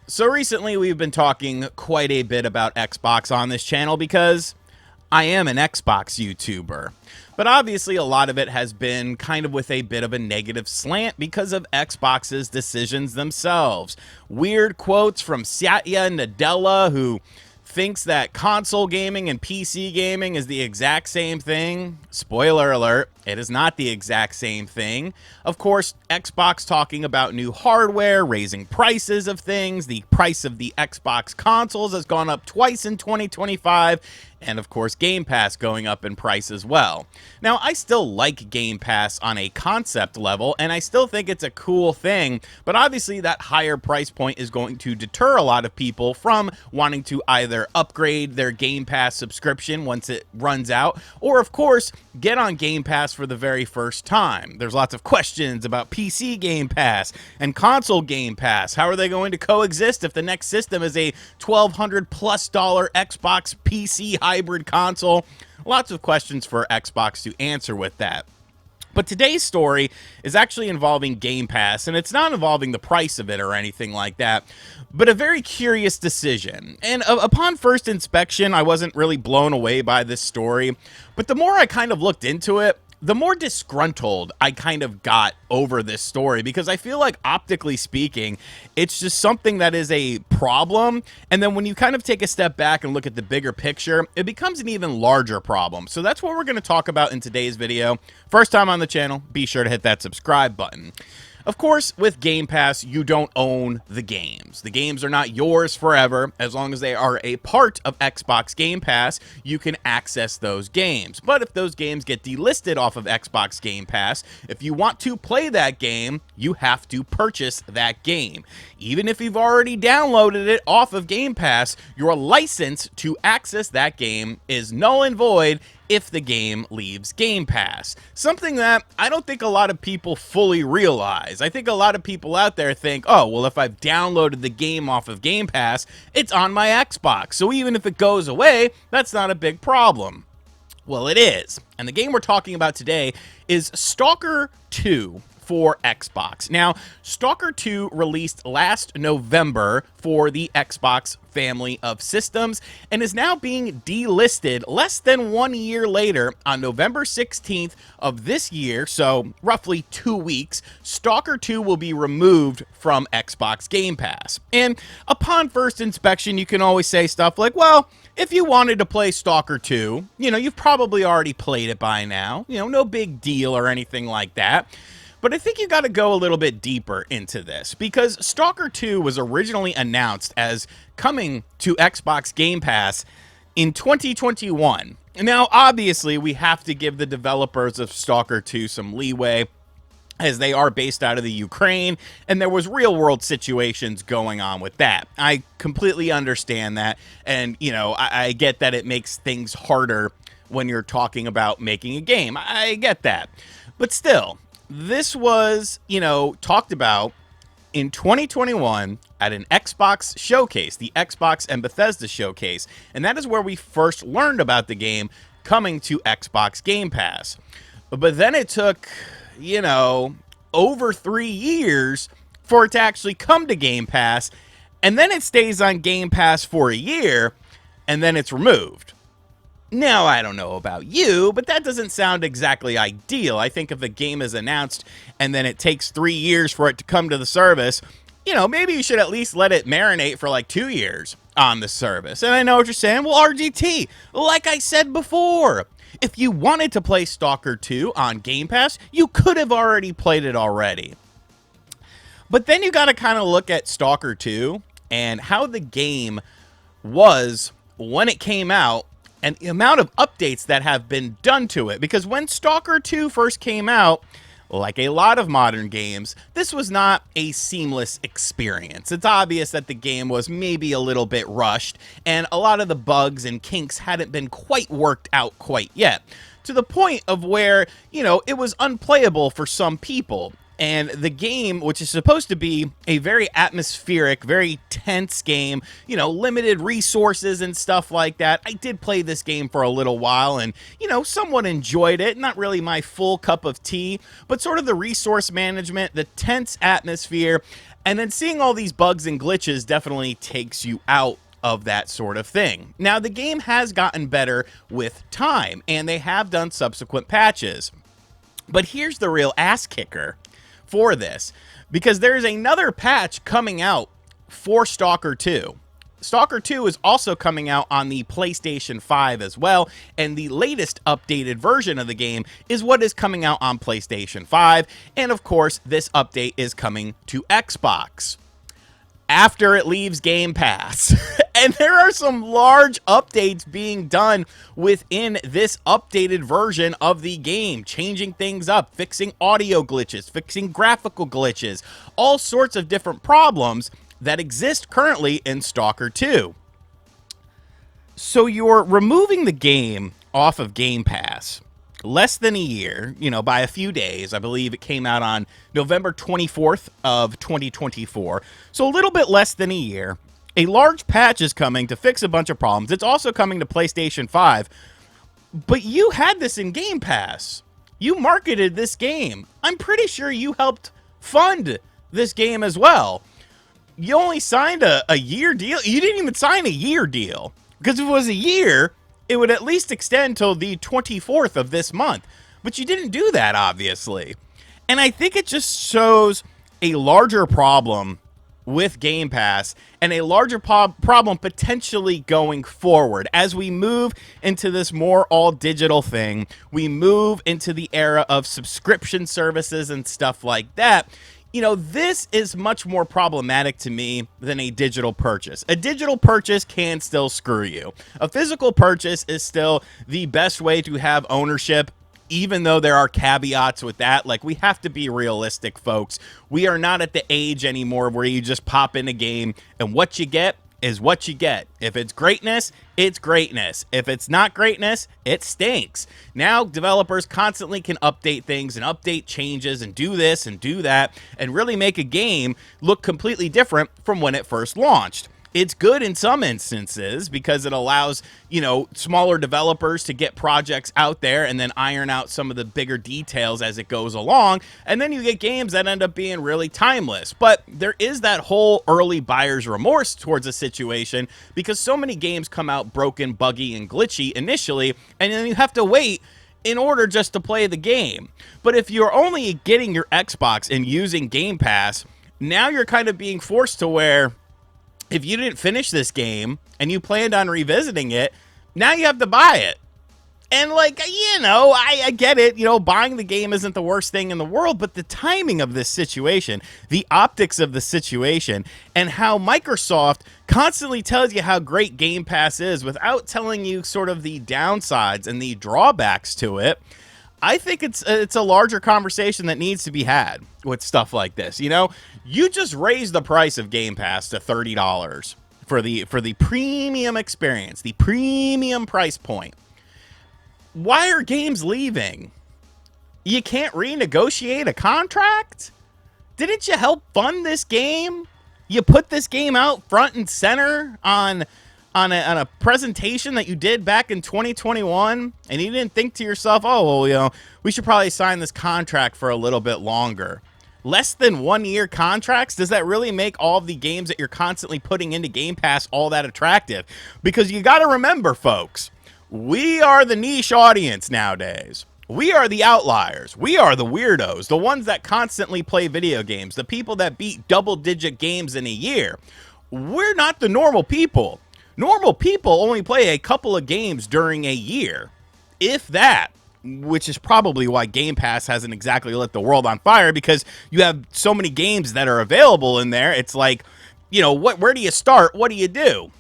So recently we've been talking quite a bit about Xbox on this channel because I am an Xbox YouTuber. But obviously a lot of it has been kind of with a bit of a negative slant because of Xbox's decisions themselves. Weird quotes from Satya Nadella, who thinks that console gaming and PC gaming is the exact same thing. Spoiler alert, it is not the exact same thing. Of course, Xbox talking about new hardware, raising prices of things. The price of the Xbox consoles has gone up twice in 2025. And of course, Game Pass going up in price as well. Now, I still like Game Pass on a concept level, and I still think it's a cool thing, but obviously that higher price point is going to deter a lot of people from wanting to either upgrade their Game Pass subscription once it runs out, or of course, get on Game Pass for the very first time. There's lots of questions about PC Game Pass and console Game Pass. How are they going to coexist if the next system is a $1,200+ Xbox PC hybrid console? Lots of questions for Xbox to answer with that. But today's story is actually involving Game Pass, and it's not involving the price of it or anything like that, but a very curious decision. And upon first inspection, I wasn't really blown away by this story, but the more I kind of looked into it, the more disgruntled I kind of got over this story, because I feel like, optically speaking, it's just something that is a problem, and then when you kind of take a step back and look at the bigger picture, it becomes an even larger problem. So that's what we're going to talk about in today's video. First time on the channel, be sure to hit that subscribe button. Of course, with Game Pass, you don't own the games. The games are not yours forever. As long as they are a part of Xbox Game Pass, you can access those games. But if those games get delisted off of Xbox Game Pass, if you want to play that game, you have to purchase that game. Even if you've already downloaded it off of Game Pass, your license to access that game is null and void if the game leaves Game Pass. Something that I don't think a lot of people fully realize. I think a lot of people out there think, oh, well, if I've downloaded the game off of Game Pass, it's on my Xbox. So even if it goes away, that's not a big problem. Well, it is. And the game we're talking about today is Stalker 2 for Xbox. Now, Stalker 2 released last November for the Xbox family of systems and is now being delisted less than 1 year later. On November 16th of this year, so roughly 2 weeks, Stalker 2 will be removed from Xbox Game Pass. And upon first inspection, you can always say stuff like, well, if you wanted to play Stalker 2, you've probably already played it by now. No big deal or anything like that. But I think you got to go a little bit deeper into this, because Stalker 2 was originally announced as coming to Xbox Game Pass in 2021. Now, obviously, we have to give the developers of Stalker 2 some leeway, as they are based out of the Ukraine, and there was real-world situations going on with that. I completely understand that, and, I get that it makes things harder when you're talking about making a game. I get that. But still, this was, talked about in 2021 at an Xbox showcase, the Xbox and Bethesda showcase, and that is where we first learned about the game coming to Xbox Game Pass. But then it took, over 3 years for it to actually come to Game Pass, and then it stays on Game Pass for a year, and then it's removed. Now, I don't know about you, but that doesn't sound exactly ideal. I think if a game is announced and then it takes 3 years for it to come to the service, maybe you should at least let it marinate for like 2 years on the service. And I know what you're saying. Well, RGT, like I said before, if you wanted to play Stalker 2 on Game Pass, you could have already played it already. But then you got to kind of look at Stalker 2 and how the game was when it came out, and the amount of updates that have been done to it. Because when Stalker 2 first came out, like a lot of modern games, this was not a seamless experience. It's obvious that the game was maybe a little bit rushed, and a lot of the bugs and kinks hadn't been quite worked out quite yet, to the point of where, it was unplayable for some people. And the game, which is supposed to be a very atmospheric, very tense game, limited resources and stuff like that. I did play this game for a little while and, somewhat enjoyed it. Not really my full cup of tea, but sort of the resource management, the tense atmosphere, And then seeing all these bugs and glitches definitely takes you out of that sort of thing. Now, the game has gotten better with time, and they have done subsequent patches. But here's the real ass kicker for this, because there's another patch coming out for Stalker 2. Stalker 2 is also coming out on the PlayStation 5 as well, and the latest updated version of the game is what is coming out on PlayStation 5, and of course, this update is coming to Xbox after it leaves Game Pass. And there are some large updates being done within this updated version of the game, changing things up, fixing audio glitches, fixing graphical glitches, all sorts of different problems that exist currently in Stalker 2. So you're removing the game off of Game Pass less than a year, by a few days. I believe it came out on November 24th of 2024. So a little bit less than a year. A large patch is coming to fix a bunch of problems. It's also coming to PlayStation 5. But you had this in Game Pass. You marketed this game. I'm pretty sure you helped fund this game as well. You only signed a year deal. You didn't even sign a year deal. Because if it was a year, it would at least extend till the 24th of this month. But you didn't do that, obviously. And I think it just shows a larger problem with Game Pass and a larger problem potentially going forward. As we move into this more all-digital thing, we move into the era of subscription services and stuff like that. This is much more problematic to me than a digital purchase. A digital purchase can still screw you. A physical purchase is still the best way to have ownership, even though there are caveats with that. Like, we have to be realistic, folks. We are not at the age anymore where you just pop in a game and what you get is what you get. If it's greatness, it's greatness. If it's not greatness, it stinks. Now, developers constantly can update things and update changes and do this and do that and really make a game look completely different from when it first launched. It's good in some instances because it allows, smaller developers to get projects out there and then iron out some of the bigger details as it goes along. And then you get games that end up being really timeless. But there is that whole early buyer's remorse towards a situation because so many games come out broken, buggy, and glitchy initially, and then you have to wait in order just to play the game. But if you're only getting your Xbox and using Game Pass, now you're kind of being forced to where if you didn't finish this game and you planned on revisiting it, now you have to buy it. And I get it. Buying the game isn't the worst thing in the world, but the timing of this situation, the optics of the situation, and how Microsoft constantly tells you how great Game Pass is without telling you sort of the downsides and the drawbacks to it, I think it's a larger conversation that needs to be had with stuff like this. You just raised the price of Game Pass to $30 for the premium experience, the premium price point. Why are games leaving? You can't renegotiate a contract? Didn't you help fund this game? You put this game out front and center on a presentation that you did back in 2021, and you didn't think to yourself, oh, well, we should probably sign this contract for a little bit longer. Less than 1 year contracts? Does that really make all of the games that you're constantly putting into Game Pass all that attractive? Because you got to remember, folks, we are the niche audience nowadays. We are the outliers. We are the weirdos, the ones that constantly play video games, the people that beat double-digit games in a year. We're not the normal people. Normal people only play a couple of games during a year, if that, which is probably why Game Pass hasn't exactly lit the world on fire, because you have so many games that are available in there. It's like, where do you start? What do you do?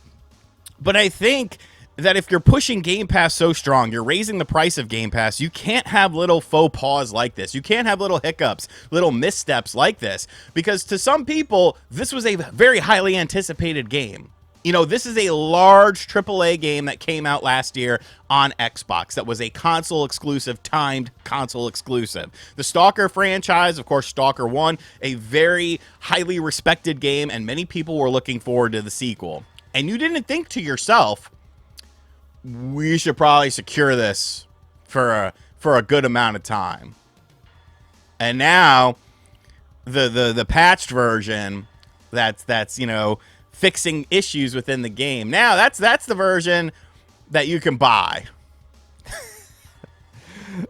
But I think that if you're pushing Game Pass so strong, you're raising the price of Game Pass, you can't have little faux pas like this. You can't have little hiccups, little missteps like this, because to some people, this was a very highly anticipated game. This is a large AAA game that came out last year on Xbox that was a console exclusive, timed console exclusive. The Stalker franchise, of course, Stalker 1, a very highly respected game, and many people were looking forward to the sequel. And you didn't think to yourself, we should probably secure this for a good amount of time. And now the patched version that's you know, fixing issues within the game. Now that's the version that you can buy.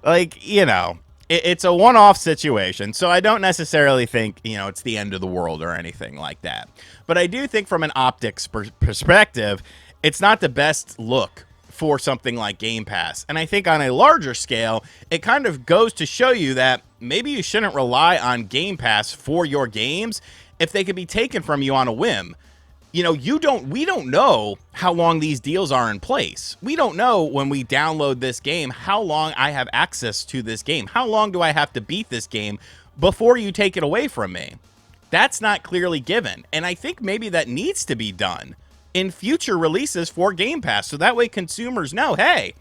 Like, you know, it's a one-off situation, so I don't necessarily think, you know, it's the end of the world or anything like that. But I do think from an optics perspective, it's not the best look for something like Game Pass. And I think on a larger scale, it kind of goes to show you that maybe you shouldn't rely on Game Pass for your games if they could be taken from you on a whim. You know, we don't know how long these deals are in place. We don't know when we download this game how long I have access to this game. How long do I have to beat this game before you take it away from me? That's not clearly given. And I think maybe that needs to be done in future releases for Game Pass, so that way consumers know, hey,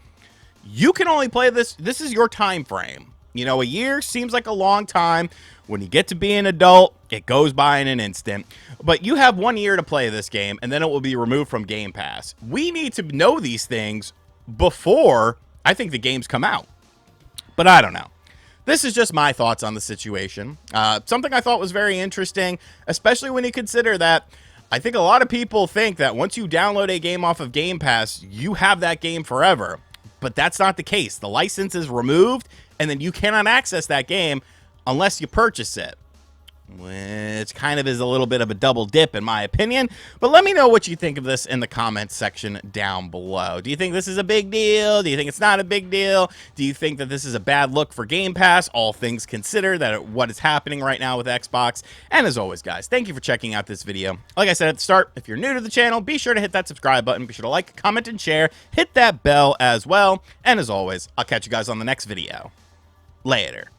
you can only play this. This is your time frame. You know, a year seems like a long time. When you get to be an adult, it goes by in an instant. But you have 1 year to play this game, and then it will be removed from Game Pass. We need to know these things before I think the games come out. But I don't know. This is just my thoughts on the situation. Something I thought was very interesting, especially when you consider that I think a lot of people think that once you download a game off of Game Pass, you have that game forever. But that's not the case. The license is removed, and then you cannot access that game unless you purchase it, which kind of is a little bit of a double dip in my opinion. But let me know what you think of this in the comments section down below. Do you think this is a big deal? Do you think it's not a big deal? Do you think that this is a bad look for Game Pass, all things considered, that what is happening right now with Xbox? And as always, guys, thank you for checking out this video. Like I said at the start, if you're new to the channel, be sure to hit that subscribe button. Be sure to like, comment, and share. Hit that bell as well. And as always, I'll catch you guys on the next video. Later.